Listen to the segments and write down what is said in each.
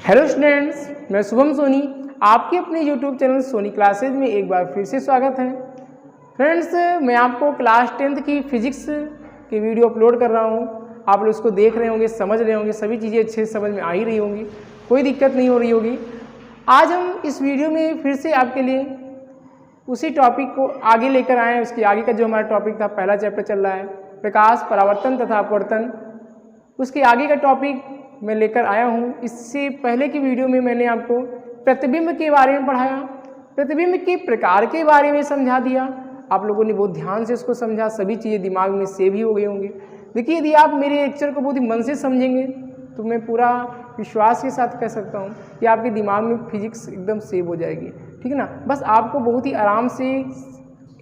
Hello students, मैं शुभम सोनी आपके अपने यूट्यूब चैनल सोनी क्लासेज में एक बार फिर से स्वागत है। फ्रेंड्स, मैं आपको क्लास 10th की फिजिक्स की वीडियो अपलोड कर रहा हूँ। आप लोग उसको देख रहे होंगे, समझ रहे होंगे, सभी चीज़ें अच्छे से समझ में आ ही रही होंगी, कोई दिक्कत नहीं हो रही होगी। आज हम इस वीडियो में फिर से आपके लिए उसी टॉपिक को आगे लेकर आए हैं। उसके आगे का जो हमारा टॉपिक था, पहला चैप्टर चल रहा है प्रकाश, परावर्तन तथा अपवर्तन, उसके आगे का टॉपिक मैं लेकर आया हूँ। इससे पहले की वीडियो में मैंने आपको प्रतिबिंब के बारे में पढ़ाया, प्रतिबिंब के प्रकार के बारे में समझा दिया। आप लोगों ने बहुत ध्यान से उसको समझा, सभी चीज़ें दिमाग में सेव ही हो गई होंगी। देखिए, यदि आप मेरे लेक्चर को बहुत ही मन से समझेंगे तो मैं पूरा विश्वास के साथ कह सकता हूँ कि आपके दिमाग में फिजिक्स एकदम सेव हो जाएगी। ठीक है ना। बस आपको बहुत ही आराम से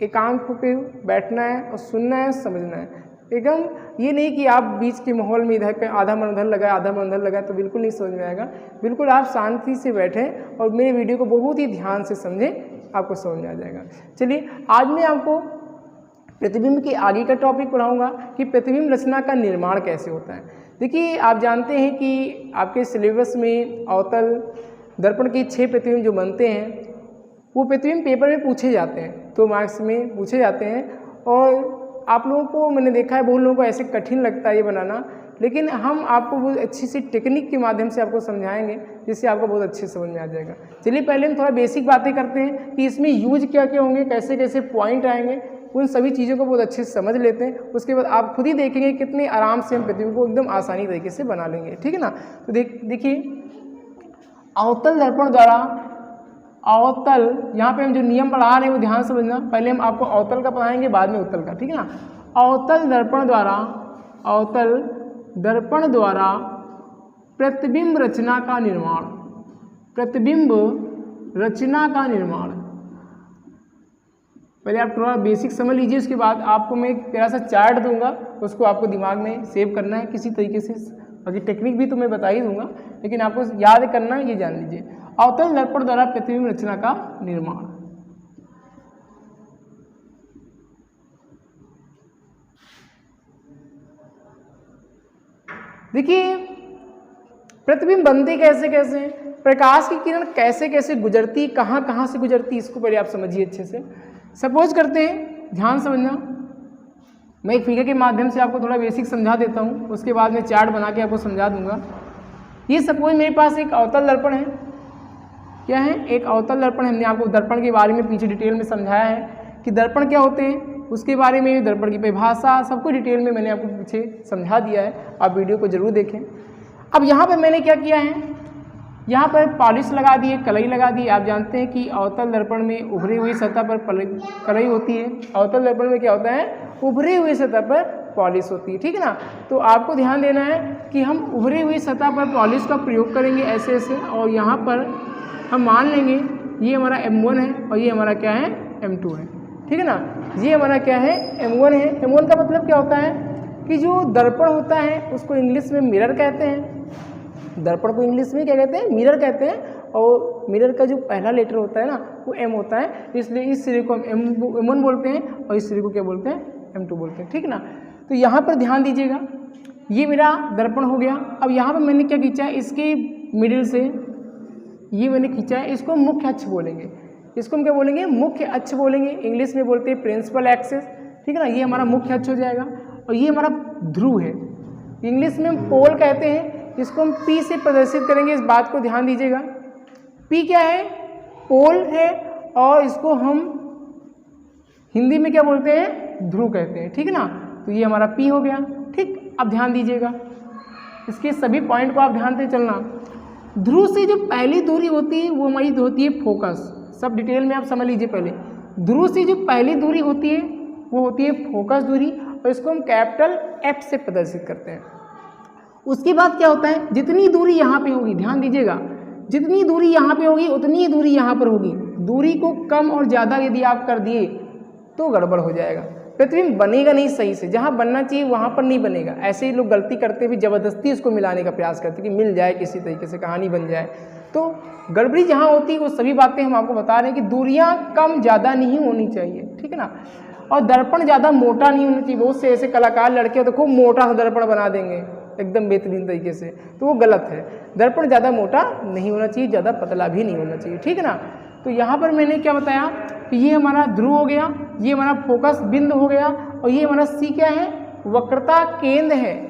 एकांत पे बैठना है और सुनना है, समझना है। एकदम ये नहीं कि आप बीच के माहौल में इधर पे आधा मन उधर लगाए, आधा मन उधर लगाए, तो बिल्कुल नहीं समझ में आएगा। बिल्कुल आप शांति से बैठें और मेरे वीडियो को बहुत ही ध्यान से समझें, आपको समझ में आ जाएगा। चलिए, आज मैं आपको प्रतिबिंब के आगे का टॉपिक पढ़ाऊंगा कि प्रतिबिंब रचना का निर्माण कैसे होता है। देखिए, आप जानते हैं कि आपके सिलेबस में अवतल दर्पण के 6 प्रतिबिंब जो बनते हैं, वो प्रतिबिंब पेपर में पूछे जाते हैं, 2 मार्क्स में पूछे जाते हैं। और आप लोगों को मैंने देखा है, बहुत लोगों को ऐसे कठिन लगता है ये बनाना, लेकिन हम आपको बहुत अच्छी सी टेक्निक के माध्यम से आपको समझाएंगे, जिससे आपको बहुत अच्छे समझ में आ जाएगा। चलिए, पहले हम थोड़ा बेसिक बातें करते हैं कि इसमें यूज क्या क्या होंगे, कैसे कैसे पॉइंट आएंगे, उन सभी चीज़ों को बहुत अच्छे से समझ लेते हैं। उसके बाद आप खुद ही देखेंगे कितने आराम से हम प्रतिबिंब को एकदम आसानी तरीके से बना लेंगे। ठीक है ना। तो देखिए, अवतल दर्पण द्वारा अवतल, यहाँ पे हम जो नियम पढ़ा रहे हैं वो ध्यान समझना। पहले हम आपको अवतल का पढ़ाएंगे, बाद में उत्तल का। ठीक है ना। अवतल दर्पण द्वारा प्रतिबिंब रचना का निर्माण, प्रतिबिंब रचना का निर्माण। पहले आप थोड़ा बेसिक समझ लीजिए, उसके बाद आपको मैं एक प्यारा सा चार्ट दूंगा, उसको आपको दिमाग में सेव करना है किसी तरीके से। बाकी टेक्निक भी तो मैं बता ही दूंगा, लेकिन आपको याद करना है, ये जान लीजिए। अवतल दर्पण द्वारा प्रतिबिंब रचना का निर्माण। देखिए, प्रतिबिंब बनते कैसे कैसे, प्रकाश की किरण कैसे कैसे गुजरती, कहाँ कहाँ से गुजरती, इसको पहले आप समझिए अच्छे से। सपोज करते हैं, ध्यान समझना, मैं एक फिगर के माध्यम से आपको थोड़ा बेसिक समझा देता हूँ, उसके बाद मैं चार्ट बना के आपको समझा दूंगा। ये सपोज मेरे पास एक अवतल दर्पण है। क्या है? एक अवतल दर्पण। हमने आपको दर्पण के बारे में पीछे डिटेल में समझाया है कि दर्पण क्या होते हैं, उसके बारे में, दर्पण की परिभाषा, सबको डिटेल में मैंने आपको पीछे समझा दिया है। आप वीडियो को जरूर देखें। अब यहाँ पर मैंने क्या किया है, यहाँ पर पॉलिश लगा दी है, कलई लगा दी है। आप जानते हैं कि अवतल दर्पण में उभरी हुई सतह पर कलई होती है। अवतल दर्पण में क्या होता है, उभरी हुई सतह पर पॉलिश होती है। ठीक है ना। तो आपको ध्यान देना है कि हम उभरी हुई सतह पर पॉलिश का प्रयोग करेंगे ऐसे ऐसे, और यहाँ पर हम मान लेंगे ये हमारा M1 है और ये हमारा क्या है, M2 है। ठीक है ना। ये हमारा क्या है, M1 है। M1 का मतलब क्या होता है कि जो दर्पण होता है उसको इंग्लिश में मिरर कहते हैं। दर्पण को इंग्लिश में क्या कहते हैं, मिरर कहते हैं। और मिरर का जो पहला लेटर होता है ना, वो M होता है, इसलिए इस सिरे को हम M1 बोलते हैं और इस सिरे को क्या बोलते हैं, M2 बोलते हैं। ठीक है ना। तो यहाँ पर ध्यान दीजिएगा, ये मेरा दर्पण हो गया। अब यहाँ पर मैंने क्या खींचा है, इसके मिडिल से ये मैंने खींचा है, इसको मुख्य अक्ष बोलेंगे। इसको हम क्या बोलेंगे, मुख्य अक्ष बोलेंगे। इंग्लिश में बोलते हैं प्रिंसिपल एक्सिस। ठीक है ना। ये हमारा मुख्य अक्ष हो जाएगा। और ये हमारा ध्रुव है, इंग्लिश में हम पोल कहते हैं। इसको हम P से प्रदर्शित करेंगे, इस बात को ध्यान दीजिएगा। P क्या है, पोल है, और इसको हम हिंदी में क्या बोलते हैं, ध्रुव कहते हैं। ठीक है ना। तो ये हमारा P हो गया। ठीक, अब ध्यान दीजिएगा, इसके सभी पॉइंट को आप ध्यान से चलना। ध्रुव से जो पहली दूरी होती है वो हमारी होती है फोकस। सब डिटेल में आप समझ लीजिए। पहले ध्रुव से जो पहली दूरी होती है वो होती है फोकस दूरी, और इसको हम कैपिटल F से प्रदर्शित करते हैं। उसके बाद क्या होता है, जितनी दूरी यहाँ पे होगी, ध्यान दीजिएगा, जितनी दूरी यहाँ पे होगी उतनी ही दूरी यहाँ पर होगी। दूरी को कम और ज़्यादा यदि आप कर दिए तो गड़बड़ हो जाएगा, प्रतिबिंब बनेगा नहीं सही से। जहाँ बनना चाहिए वहाँ पर नहीं बनेगा। ऐसे ही लोग गलती करते भी, ज़बरदस्ती उसको मिलाने का प्रयास करते कि मिल जाए, किसी तरीके से कहानी बन जाए। तो गड़बड़ी जहाँ होती है वो सभी बातें हम आपको बता रहे हैं कि दूरियाँ कम ज़्यादा नहीं होनी चाहिए। ठीक है ना। और दर्पण ज़्यादा मोटा नहीं होना चाहिए। बहुत से ऐसे कलाकार लड़के हो तो खूब मोटा सा दर्पण बना देंगे, एकदम बेहतरीन तरीके से, तो वो गलत है। दर्पण ज़्यादा मोटा नहीं होना चाहिए, ज़्यादा पतला भी नहीं होना चाहिए, ठीक है ना। तो यहाँ पर मैंने क्या बताया कि ये हमारा ध्रुव हो गया, ये हमारा फोकस बिंदु हो गया, और ये हमारा सी क्या है, वक्रता केंद्र है,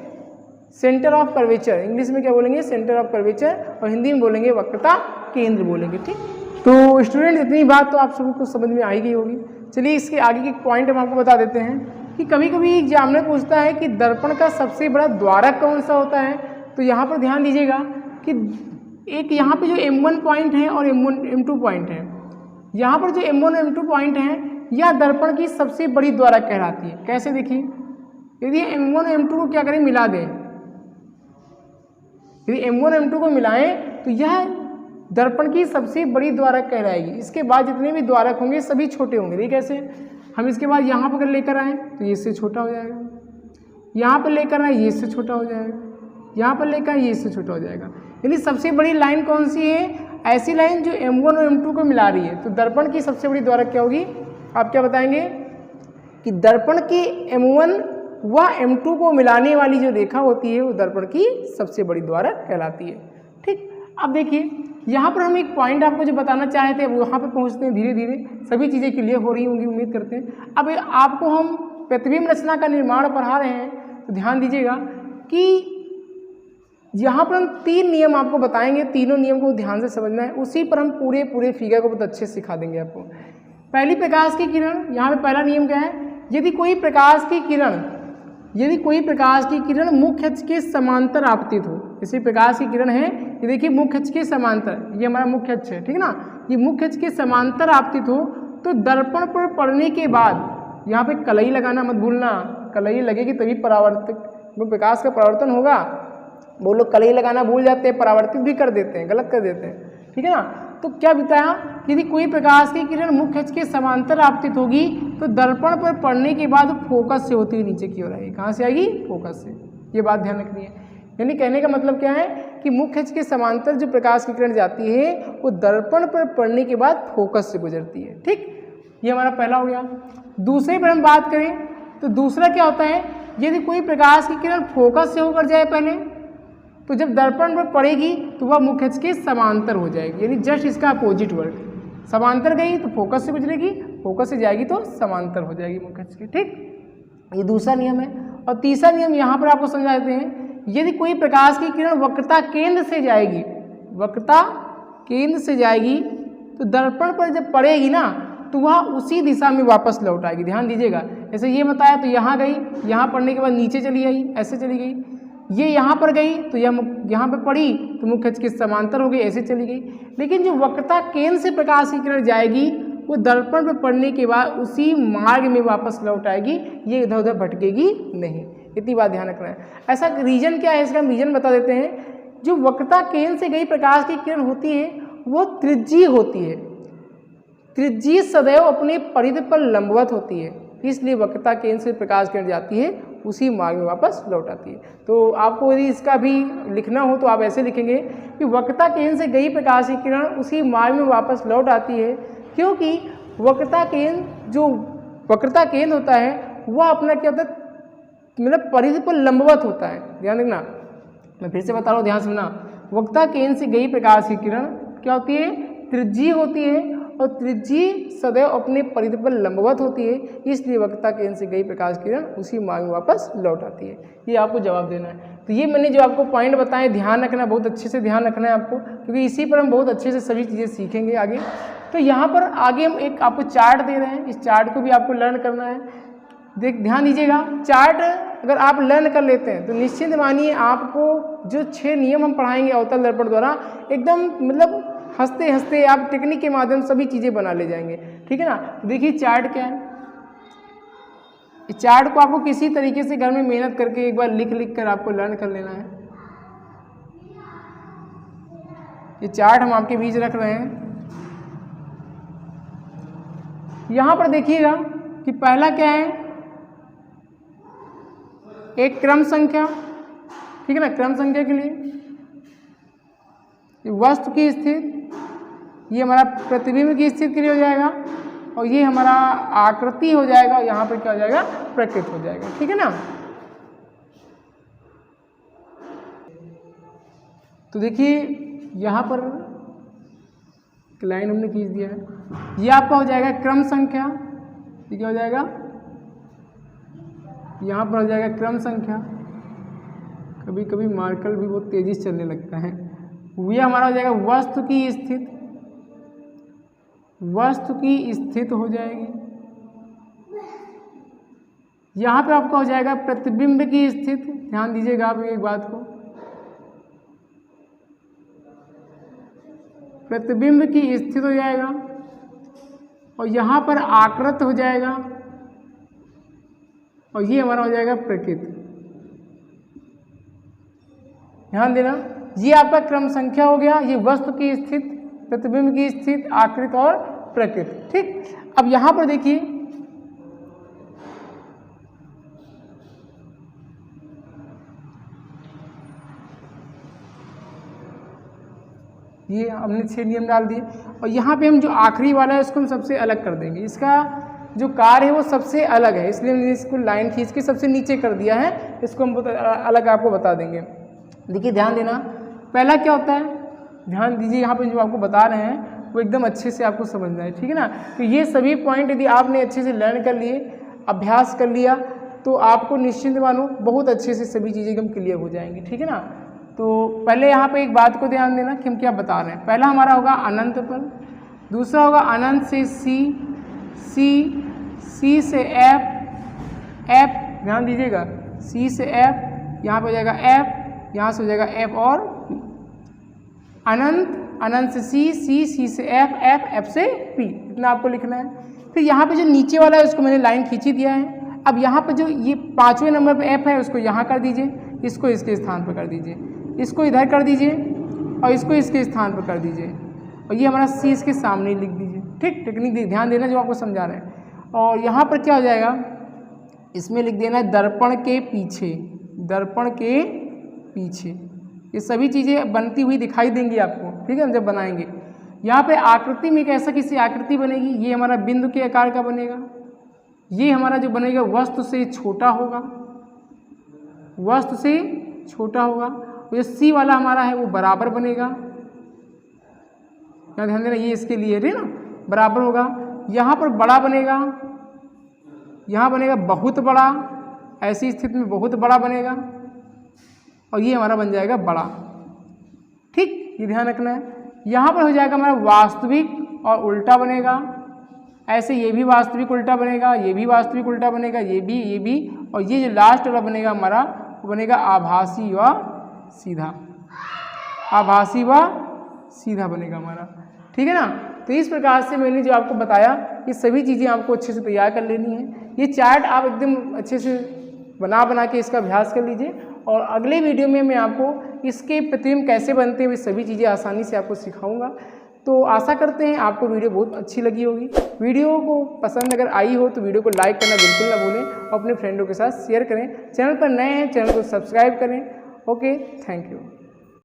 सेंटर ऑफ कर्वेचर। इंग्लिश में क्या बोलेंगे, सेंटर ऑफ कर्वेचर, और हिंदी में बोलेंगे वक्रता केंद्र बोलेंगे, ठीक। तो स्टूडेंट इतनी बात तो आप सबको समझ में आई गई होगी। चलिए इसके आगे के पॉइंट हम आपको बता देते हैं कि कभी कभी एग्जामिनर पूछता है कि दर्पण का सबसे बड़ा द्वारक कौन सा होता है। तो यहाँ पर ध्यान दीजिएगा कि एक यहाँ पे जो M1 पॉइंट है और M2 पॉइंट है, यहाँ पर जो M1 और M2 पॉइंट है यह दर्पण की सबसे बड़ी द्वारक कहलाती है। कैसे देखिए, यदि M1 और M2 को क्या करें, मिला दें, यदि M1 और M2 को मिलाएं तो यह दर्पण की सबसे बड़ी द्वारक कहलाएगी। इसके बाद जितने भी द्वारक होंगे सभी छोटे होंगे। देखिए कैसे, हम इसके बाद यहाँ पर लेकर आए तो ये इससे छोटा हो जाएगा, यहाँ पर लेकर आए ये इससे छोटा हो जाएगा, यहाँ पर लेकर आए ये इससे छोटा हो जाएगा। यानी सबसे बड़ी लाइन कौन सी है, ऐसी लाइन जो M1 और M2 को मिला रही है। तो दर्पण की सबसे बड़ी द्वारक क्या होगी, आप क्या बताएंगे कि दर्पण की M1 व M2 को मिलाने वाली जो रेखा होती है वो दर्पण की सबसे बड़ी द्वारक कहलाती है, ठीक। अब देखिए यहाँ पर हम एक पॉइंट आपको जो बताना चाहे थे वहाँ पे पहुँचते हैं, धीरे धीरे सभी चीज़ें क्लियर हो रही होंगी, उम्मीद करते हैं। अब आपको हम प्रतिबिंब रचना का निर्माण पढ़ा रहे हैं, तो ध्यान दीजिएगा कि यहाँ पर हम 3 नियम आपको बताएंगे, तीनों नियम को ध्यान से समझना है, उसी पर हम पूरे फिगर को बहुत अच्छे से सिखा देंगे आपको। पहली प्रकाश की किरण, यहाँ पे पहला नियम क्या है, यदि कोई प्रकाश की किरण मुख्य अक्ष के समांतर आपतित हो, जैसे प्रकाश की किरण है ये देखिए मुख्य अक्ष के समांतर, ये हमारा मुख्य अक्ष है, ठीक है ना, ये मुख्य अक्ष के समांतर आपतित हो तो दर्पण पर पड़ने के बाद, यहाँ पे कलई लगाना मत भूलना, कलई लगेगी तभी प्रकाश का परावर्तन होगा। वो लोग कलई लगाना भूल जाते हैं, परावर्तित भी कर देते हैं, गलत कर देते हैं, ठीक है ना। तो क्या बताया, यदि कोई प्रकाश की किरण मुख्य अक्ष के समांतर आपतित होगी तो दर्पण पर पड़ने के बाद फोकस से होती हुई नीचे की ओर आएगी। कहाँ से आएगी, फोकस से। ये बात ध्यान रखनी है। यानी कहने का मतलब क्या है कि मुख्य अक्ष के समांतर जो प्रकाश की किरण जाती है वो दर्पण पर पड़ने के बाद फोकस से गुजरती है, ठीक। ये हमारा पहला हो गया। दूसरे पर हम बात करें तो दूसरा क्या होता है, यदि कोई प्रकाश की किरण फोकस से होकर जाए पहले, तो जब दर्पण पर पड़ेगी तो वह मुख्य अक्ष के समांतर हो जाएगी, यानी जस्ट इसका अपोजिट वर्ड। समांतर गई तो फोकस से गुजरेगी, फोकस से जाएगी तो समांतर हो जाएगी मुख्य अक्ष के, ठीक। ये दूसरा नियम है। और तीसरा नियम यहाँ पर आपको समझा देते हैं, यदि कोई प्रकाश की किरण वक्रता केंद्र से जाएगी, वक्रता केंद्र से जाएगी तो दर्पण पर जब पड़ेगी ना तो वह उसी दिशा में वापस लौट आएगी। ध्यान दीजिएगा, जैसे ये बताया तो यहाँ गई, यहाँ पड़ने के बाद नीचे चली आई, ऐसे चली गई, ये यहाँ पर गई तो यहाँ पर पड़ी तो मुख्य अक्ष के समांतर हो गई, ऐसे चली गई। लेकिन जो वक्रता केंद्र से प्रकाश की किरण जाएगी वो दर्पण पर पड़ने के बाद उसी मार्ग में वापस लौट आएगी, ये इधर उधर भटकेगी नहीं। इतनी बात ध्यान रखना है। ऐसा रीजन क्या है, इसका हम रीजन बता देते हैं। जो वक्रता केंद्र से गई प्रकाश की किरण होती है वो त्रिज्यीय होती है, त्रिज्यीय सदैव अपने परिधि पर लंबवत होती है, इसलिए वक्रता केंद्र से प्रकाश किरण जाती है उसी मार्ग में वापस लौट आती है। तो आपको यदि इसका भी लिखना हो तो आप ऐसे लिखेंगे कि वक्रता केंद्र से गई प्रकाश की किरण उसी मार्ग में वापस लौट आती है, क्योंकि वक्रता केंद्र होता है वह अपना क्या होता है, मतलब परिधि पर लंबवत होता है। ध्यान रखना, मैं फिर से बता रहा हूँ, ध्यान सुनना। वक्रता केंद्र से गई प्रकाश की किरण क्या होती है, त्रिज्यीय होती है, और त्रिज्यीय सदैव अपने परिधि पर लंबवत होती है, इसलिए वक्रता केंद्र से गई प्रकाश की किरण उसी मार्ग में वापस लौट आती है। ये आपको जवाब देना है। तो ये मैंने जो आपको पॉइंट बताए ध्यान रखना, बहुत अच्छे से ध्यान रखना है आपको, क्योंकि इसी पर हम बहुत अच्छे से सभी चीज़ें सीखेंगे आगे। तो यहाँ पर आगे हम एक आपको चार्ट दे रहे हैं, इस चार्ट को भी आपको लर्न करना है। ध्यान दीजिएगा, चार्ट अगर आप लर्न कर लेते हैं तो निश्चित मानिए आपको जो 6 नियम हम पढ़ाएंगे अवतल दर्पण द्वारा, एकदम मतलब हंसते हंसते आप टेक्निक के माध्यम से सभी चीज़ें बना ले जाएंगे, ठीक है ना। देखिए चार्ट क्या है, इस चार्ट को आपको किसी तरीके से घर में मेहनत करके एक बार लिख कर आपको लर्न कर लेना है। ये चार्ट हम आपके बीच रख रहे हैं। यहाँ पर देखिएगा कि पहला क्या है, एक क्रम संख्या, ठीक है ना। क्रम संख्या के लिए वस्तु की स्थिति, ये हमारा प्रतिबिंब की स्थिति के लिए हो जाएगा, और ये हमारा आकृति हो जाएगा, यहाँ पर क्या हो जाएगा, प्रकृत हो जाएगा, ठीक है ना। तो देखिए यहाँ पर लाइन हमने खींच दिया है, ये आपका हो जाएगा क्रम संख्या। ये क्या हो जाएगा, यहाँ पर हो जाएगा क्रम संख्या। कभी कभी मार्कर भी बहुत तेजी से चलने लगता है। ये हमारा हो जाएगा वस्तु की स्थिति, वस्तु की स्थिति हो जाएगी। यहाँ पे आपका हो जाएगा प्रतिबिंब की स्थिति। ध्यान दीजिएगा आप एक बात को, प्रतिबिंब की स्थिति हो जाएगा। और यहाँ पर आकृत हो जाएगा, और ये हमारा हो जाएगा प्रकृति। ध्यान देना, ये आपका क्रम संख्या हो गया, ये वस्तु की स्थिति, प्रतिबिंब की स्थिति, आकृति और प्रकृति। ठीक, अब यहाँ पर देखिए ये हमने 6 नियम डाल दिए, और यहाँ पे हम जो आखिरी वाला है उसको हम सबसे अलग कर देंगे। इसका जो कार्य है वो सबसे अलग है, इसलिए हमने इसको लाइन खींच के सबसे नीचे कर दिया है। इसको हम अलग आपको बता देंगे। देखिए ध्यान देना, पहला क्या होता है, ध्यान दीजिए यहाँ पे जो आपको बता रहे हैं वो एकदम अच्छे से आपको समझना है, ठीक है ना। तो ये सभी पॉइंट यदि आपने अच्छे से लर्न कर लिए, अभ्यास कर लिया, तो आपको निश्चिंत मानो बहुत अच्छे से सभी चीज़ें एकदम क्लियर हो जाएंगी, ठीक है ना। तो पहले यहाँ पे एक बात को ध्यान देना कि हम क्या बता रहे हैं। पहला हमारा होगा अनंत पद, दूसरा होगा अनंत से सी से एफ, ध्यान दीजिएगा, सी से एफ, यहाँ पे हो जाएगा एफ, यहाँ से हो जाएगा एफ और अनंत से सी से एफ से पी, इतना आपको लिखना है। फिर यहाँ पे जो नीचे वाला है उसको मैंने लाइन खींची दिया है। अब यहाँ पे जो ये 5वें नंबर पे एफ है उसको यहाँ कर दीजिए, इसको इसके स्थान पर कर दीजिए, इसको इधर कर दीजिए और इसको इसके स्थान पर कर दीजिए, और ये हमारा सी इसके सामने लिख दीजिए। ठीक, टेक्निक ध्यान देना जो आपको समझा रहे हैं। और यहाँ पर क्या हो जाएगा, इसमें लिख देना है दर्पण के पीछे, दर्पण के पीछे। ये सभी चीज़ें बनती हुई दिखाई देंगी आपको, ठीक है, हम जब बनाएंगे। यहाँ पे आकृति में कैसा किसी आकृति बनेगी, ये हमारा बिंदु के आकार का बनेगा। ये हमारा जो बनेगा वस्तु से छोटा होगा, वस्तु से छोटा होगा। जो सी वाला हमारा है वो बराबर बनेगा, ध्यान देना, ये इसके लिए है ना, बराबर होगा। यहाँ पर बड़ा बनेगा, यहाँ बनेगा बहुत बड़ा, ऐसी स्थिति में बहुत बड़ा बनेगा, और ये हमारा बन जाएगा बड़ा। ठीक, ये ध्यान रखना है। यहाँ पर हो जाएगा हमारा वास्तविक और उल्टा बनेगा, ऐसे ये भी वास्तविक उल्टा बनेगा, ये भी वास्तविक उल्टा बनेगा, ये भी, और ये जो लास्ट वाला बनेगा हमारा वो बनेगा आभासी व सीधा, आभासी व सीधा बनेगा हमारा, ठीक है ना। तो इस प्रकार से मैंने जो आपको बताया ये सभी चीज़ें आपको अच्छे से तैयार कर लेनी है। ये चार्ट आप एकदम अच्छे से बना के इसका अभ्यास कर लीजिए, और अगले वीडियो में मैं आपको इसके प्रतिबिंब कैसे बनते हैं वे सभी चीज़ें आसानी से आपको सिखाऊंगा। तो आशा करते हैं आपको वीडियो बहुत अच्छी लगी होगी। वीडियो को पसंद अगर आई हो तो वीडियो को लाइक करना बिल्कुल ना भूलें, और अपने फ्रेंडों के साथ शेयर करें। चैनल पर नए हैं, चैनल को सब्सक्राइब करें। Okay, thank you.